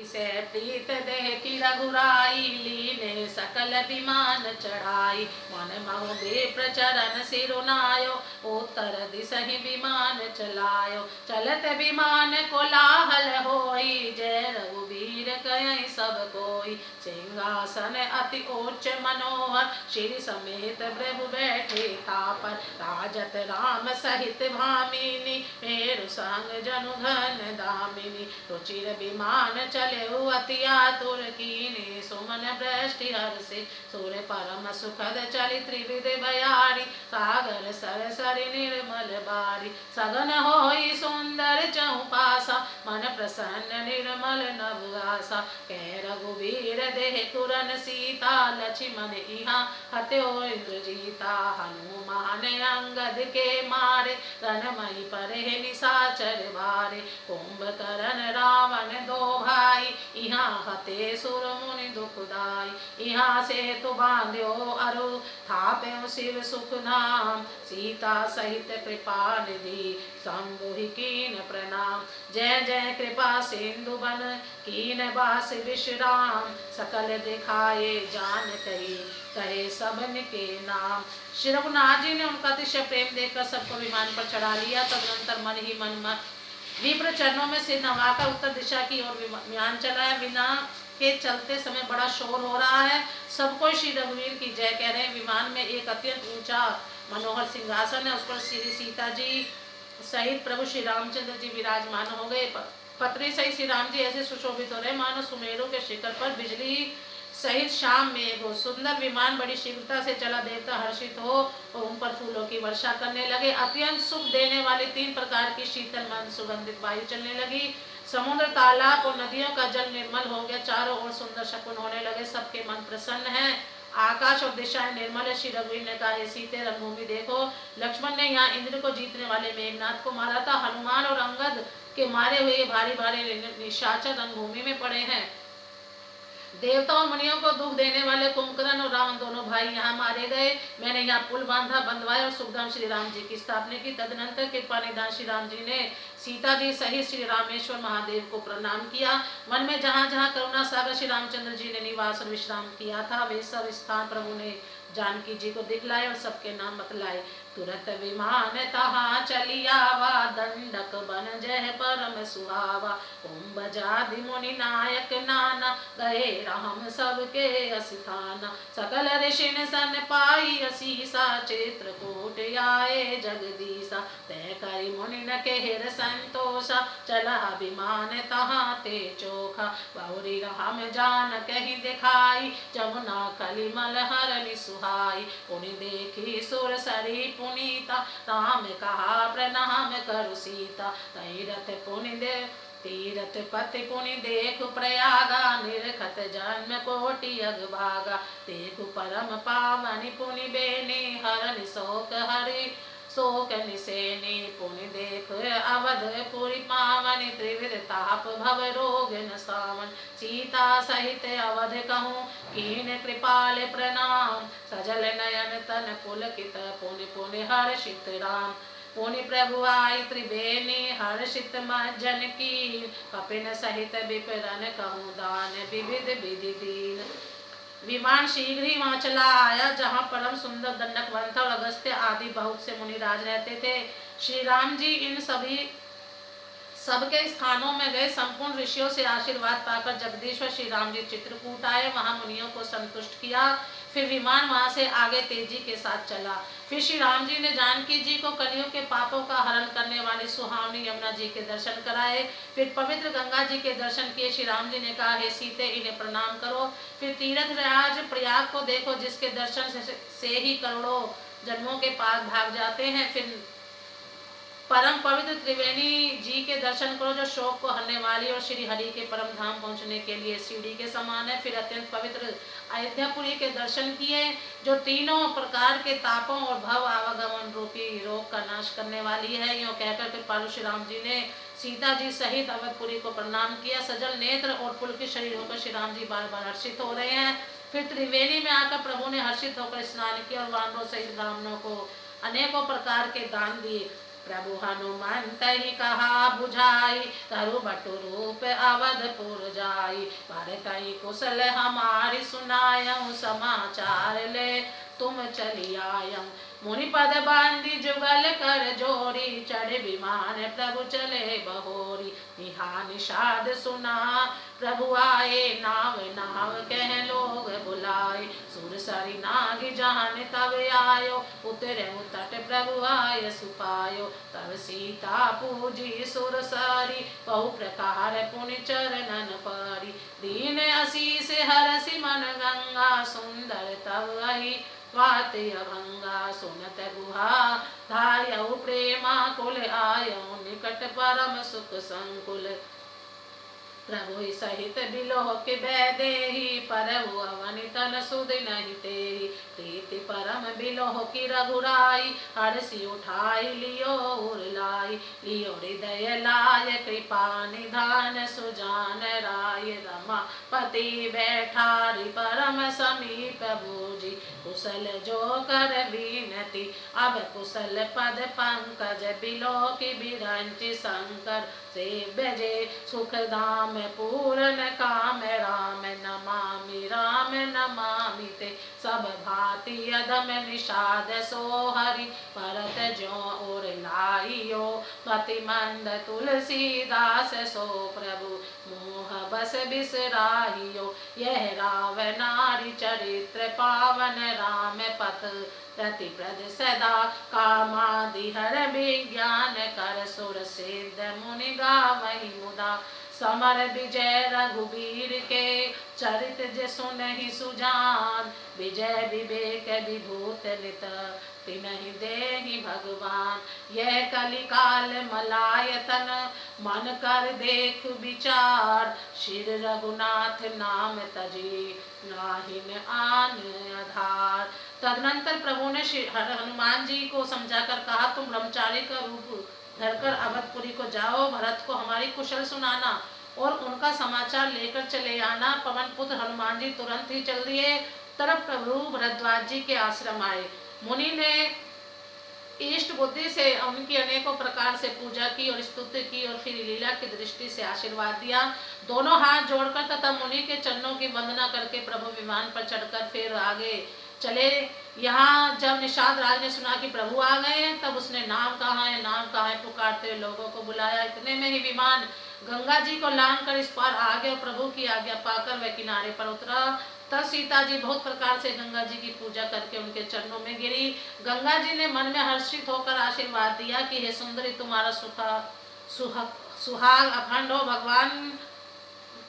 से प्रीत देह की रघुराई, लीने सकल विमान चढ़ाई। मन महु विप्र चरण सिरुनायो, उत्तर दिशहि विमान चलायो। चलत विमान कोलाहल होई, जय रघुवीर कहि सब कोई। सिंहासन अति उच्च मनोहर, श्री समेत प्रभु बैठे तापर। राजत राम सहित भामिनी, मेरु संग जनु घन दामिनी। रुचिर विमान चले अति आतुर, कीने सुमन वृष्टि हर्षि। सुर परम सुखद चली त्रिविध बयारी, सागर सर सरि निर्मल बारी। सघन होई सुंदर चहुपासा, मन प्रसन्न निर्मल नव आसा। कह रघुवीर देह तुरन सीता, लक्ष्मण इहाँ हत्यो इंद्रजीता। हनुमान अंगद के मारे, रणमयि परे निशाचर भारे। कुंभकर्ण रावण दो भाई, इहाँ हते सुर मुनि दुखदाई। इहाँ से तो बांध्यो अरु, थाप्यो शिव सुख नाम। सीता सहित कृपा निधि, शंभु कीन प्रणाम। जय जय कृपा सिंधु बन, कीन बास विश्राम। सकल दिखाए जान कही, कहे सबन के नाम। श्री रघुनाथ जी ने उनका अतिशय प्रेम देखकर सबको विमान पर चढ़ा लिया। तदनंतर मन ही मन विप्र चरणों में सिर नवाकर उत्तर दिशा की ओर विमान चलाया। बिना के चलते समय बड़ा शोर हो रहा है, सबको श्री रघुवीर की जय कह रहे हैं। विमान में एक अत्यंत ऊंचा मनोहर सिंहासन है, उस पर श्री सीता जी सहित प्रभु श्री रामचंद्र जी विराजमान हो गए। पत्री सहित श्री राम जी ऐसे सुशोभित हो रहे मानो सुमेरु के शिखर पर बिजली सहित शाम में हो। सुंदर विमान बड़ी शीघ्रता से चला, देवता हर्षित हो और उन पर फूलों की वर्षा करने लगे। अत्यंत सुख देने वाली 3 प्रकार की शीतल मन सुगंधित वायु चलने लगी। समुद्र, तालाब और नदियों का जल निर्मल हो गया। चारों ओर सुंदर शकुन होने लगे, सबके मन प्रसन्न है। आकाश और दिशाएं निर्मल है। श्री रघुवीर ने कहा, हे सीते रणभूमि देखो, लक्ष्मण ने यहाँ इंद्र को जीतने वाले मेघनाथ को मारा था। हनुमान और अंगद के मारे हुए भारी भारी निशाचर रणभूमि में पड़े हैं। देवताओं और मुनियों को दुख देने वाले कुंभकर्ण और रावण दोनों भाई यहाँ मारे गए। मैंने यहाँ पुल बांधा, बंधवाया और सुखधाम श्री राम जी की स्थापना की। तदनंतर कृपा निधान श्री राम जी ने सीता जी सहित श्री रामेश्वर महादेव को प्रणाम किया। मन में जहाँ जहाँ करुणा सागर श्री रामचंद्र जी ने निवास और विश्राम किया था, वे सब स्थान प्रभु ने जानकी जी को दिखलाए और सबके नाम बतलाए। तुरंत विमान तहाँ चली आवा, दंडक बन जय परम सुहावा। कुंभजादि मुनि नायक नाना, गए राम सबके अस्थाना। सकल ऋषिन सन पाई असीसा, चित्रकूट आए जगदीसा। तय करि मुनि न केहर संतोषा, चला विमान तहाँ ते चोखा। बहुरी राम जान कहीं दिखाई, जमुना कलिमल हरनि सुहाई। पुनि देखी सुर सरी पुनीता, राम कहा प्रणाम करु सीता। तीरथ पुनि दे तीरथ पति पुनि देख प्रयागा, निरखत जन्म कोटि अगभागा। देखु परम पावनि पुनि बेनी, हरनि शोक हरि शोक निसेनी। पुनि देख अवधपुरी पावनि, त्रिविध ताप भव रोग न सावन। सीता सहित अवध कहूँ, कीन कृपाल प्रणाम। सजल नयन तन पुलकित, पुनि पुनि हर्षित राम। पुनि प्रभु आई त्रिवेणी, हर्षित मज्जन की। कपिन सहित विपरन कहूँ दान, विविध विधि दीन। विमान शीघ्र ही वहां चला आया, जहां परम सुंदर दंडक वन था और अगस्त्य आदि बहुत से मुनिराज रहते थे। श्री राम जी इन सबके स्थानों में गए। संपूर्ण ऋषियों से आशीर्वाद पाकर जगदीश्वर श्री राम जी चित्रकूट आए, वहां मुनियों को संतुष्ट किया। फिर विमान वहां से आगे तेजी के साथ चला। फिर श्री राम जी ने जानकी जी को कलियों के पापों का हरण करने वाली सुहावनी यमुना जी के दर्शन कराए। फिर पवित्र गंगा जी के दर्शन किए। श्री राम जी ने कहा, हे सीते इन्हें प्रणाम करो। फिर तीर्थ राज प्रयाग को देखो, जिसके दर्शन से ही करोड़ों जन्मों के पाप भाग जाते हैं। फिर परम पवित्र त्रिवेणी जी के दर्शन करो, जो शोक को हरने वाली और श्री हरि के परम धाम पहुंचने के लिए सीढ़ी के समान है। फिर अत्यंत पवित्र अयोध्यापुरी के दर्शन किए, जो तीनों प्रकार के तापों और भव आवागमन रूपी रोग का नाश करने वाली है। यूँ कहकर कृपालु श्री राम जी ने सीता जी सहित अवधपुरी को प्रणाम किया। सजल नेत्र और पुलकित शरीर होकर श्री राम जी बार बार हर्षित हो रहे हैं। फिर त्रिवेणी में आकर प्रभु ने हर्षित होकर स्नान किया और वानरों सहित ब्राह्मणों को अनेकों प्रकार के दान दिए। प्रभु हनुमंत ही कहा बुझाई, तरु बटु रूप अवधपुर जाई। पर कई कुशल हमारी सुनायऊँ, समाचार ले तुम चली आयऊँ। मुनि पद बांधी जुगल कर जोड़ी, चढ़े विमान प्रभु चले बहोरी। निहा निषाद सुना प्रभु आए, नाव नाव कह लोग बुलाए। सुरसरी नाग जान तब आयो, उतरे तट प्रभु आय सुपायो। तब सीता पूजी सुरसरी, बहु प्रकार पुनि चरणन परी। दीन असीस हरसि मन गंगा, सुंदर तब अहि बात अभंगा। सुनत गुहा धायऊ प्रेमा कुल आयऊ, निकट परम सुख संकुल। प्रभु सहित बिलोह के बैदेही, परहु अवनि तन सुध नहीं तेहि। प्रीति परम बिलोह की रघुराई, हरसि उठाई लियो उर लाई। लियो हृदय लाय कृपा निधान, सुजान राय रमा पति बैठारी। परम समीप बूझी कुशल जो कर बीनती, अब कुशल पद पंकज बिलोह की बिरंचि शंकर। से बजे सुख धाम पूरन काम, राम नमामि राम नमामि ते। सब भांति अधम निषाद सोहरि, परत ज्यों उर लाइयो। मति मंद तुलसीदास सो प्रभु, मोह बस बिसराइयो। यह रावनारी चरित्र पावन, राम पथ प्रतिप्रद सदा। कामादि हर विज्ञान कर, सुर सिद्ध मुनि गावहि मुदा। समर विजय रघुबीर के, चरित जे सुनहि सुजान। विजय विवेक विभूत नित, तिनहि देहि भगवान। यह कलिकाल मलायतन, मन कर देख विचार। श्री रघुनाथ नाम तजी, नाहिन आन आधार। तदनंतर प्रभु ने हनुमान जी को समझाकर कहा, तुम ब्रह्मचारी का रूप धरकर अवधपुरी को जाओ, भरत को हमारी कुशल सुनाना और उनका समाचार लेकर चले आना। पवन पुत्र हनुमान जी तुरंत ही चल दिए। तरफ प्रभु भरद्वाज जी के आश्रम आए। मुनि ने इष्ट बुद्धि से उनकी अनेकों प्रकार से पूजा की और स्तुति की और फिर लीला की दृष्टि से आशीर्वाद दिया। दोनों हाथ जोड़कर तथा मुनि के चरणों की वंदना करके प्रभु विमान पर चढ़कर फिर आगे चले। यहाँ जब निषाद राज ने सुना कि प्रभु आ गए, तब उसने नाम कहाँ है पुकारते हुए लोगों को बुलाया। इतने में ही विमान गंगा जी को लांघ कर इस पार आ गए और प्रभु की आज्ञा पाकर वह किनारे पर उतरा। तब सीता जी बहुत प्रकार से गंगा जी की पूजा करके उनके चरणों में गिरी। गंगा जी ने मन में हर्षित होकर आशीर्वाद दिया कि हे सुंदरी, तुम्हारा सुहाग अखंड हो। भगवान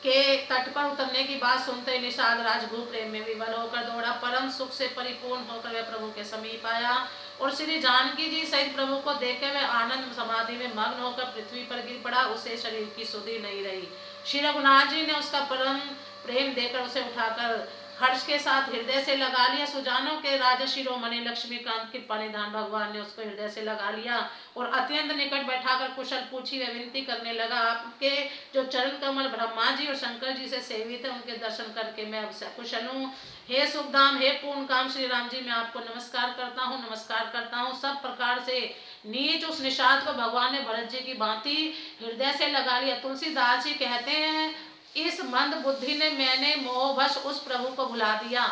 के तट पर उतरने की बात सुनते ही निषाद राजगुरु प्रेम में विवल होकर दौड़ा। परम सुख से परिपूर्ण होकर वह प्रभु के समीप आया और श्री जानकी जी सहित प्रभु को देखे वह आनंद समाधि में मग्न होकर पृथ्वी पर गिर पड़ा। उसे शरीर की सुधि नहीं रही। श्री रघुनाथ जी ने उसका परम प्रेम देकर उसे उठाकर हर्ष के साथ हृदय से लगा लिया। सुजानों के राजा शिरोमणि लक्ष्मीकांत कृपा निधान भगवान ने उसको हृदय से लगा लिया और अत्यंत निकट बैठाकर कुशल पूछी व विनती करने लगा, आपके जो चरण कमल ब्रह्मा जी और शंकर जी से सेवित है, उनके दर्शन करके मैं अब सकुशल हूँ। हे सुखधाम, हे पूर्ण काम श्री राम जी, मैं आपको नमस्कार करता हूँ। सब प्रकार से नीच उस निषाद को भगवान ने भरत जी की भांति हृदय से लगा लिया। तुलसीदास जी कहते हैं, इस मंद बुद्धि ने मैंने मोहवश उस प्रभु को भुला दिया।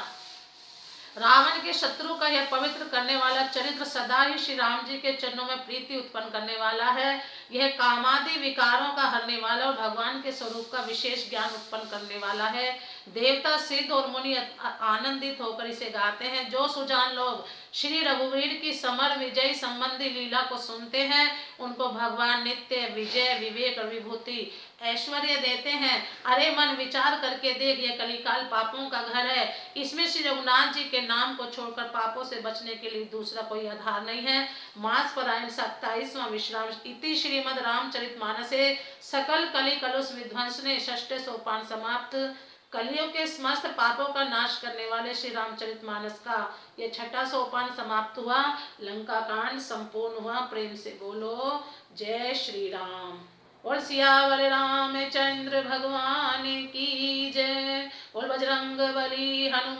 रावण के शत्रु का यह पवित्र करने वाला चरित्र सदा ही श्री राम जी के चरणों में प्रीति उत्पन्न करने वाला है। यह कामादि विकारों का हरने वाला और भगवान के स्वरूप का विशेष ज्ञान उत्पन्न करने वाला है। देवता, सिद्ध और मुनि आनंदित होकर इसे गाते हैं। जो सुजान लोग श्री रघुवीर की समर विजय संबंधी लीला को सुनते हैं, उनको भगवान नित्य विजय, विवेक और विभूति ऐश्वर्य देते हैं। अरे मन, विचार करके देख, यह कलिकाल पापों का घर है। इसमें श्री रघुनाथ जी के नाम को छोड़कर पापों से बचने के लिए दूसरा कोई आधार नहीं है। मास परायण 27वां विश्राम इति श्रीमद् रामचरितमानसे सकल कलि कलुष विध्वंसने षष्ठ सोपान समाप्त। कलियों के समस्त पापों का नाश करने वाले श्री रामचरितमानस का ये छठा सोपान समाप्त हुआ। लंका कांड संपूर्ण हुआ। प्रेम से बोलो जय श्री राम। और सियावर रामचंद्र भगवान की जय। और बजरंग बली हनुमान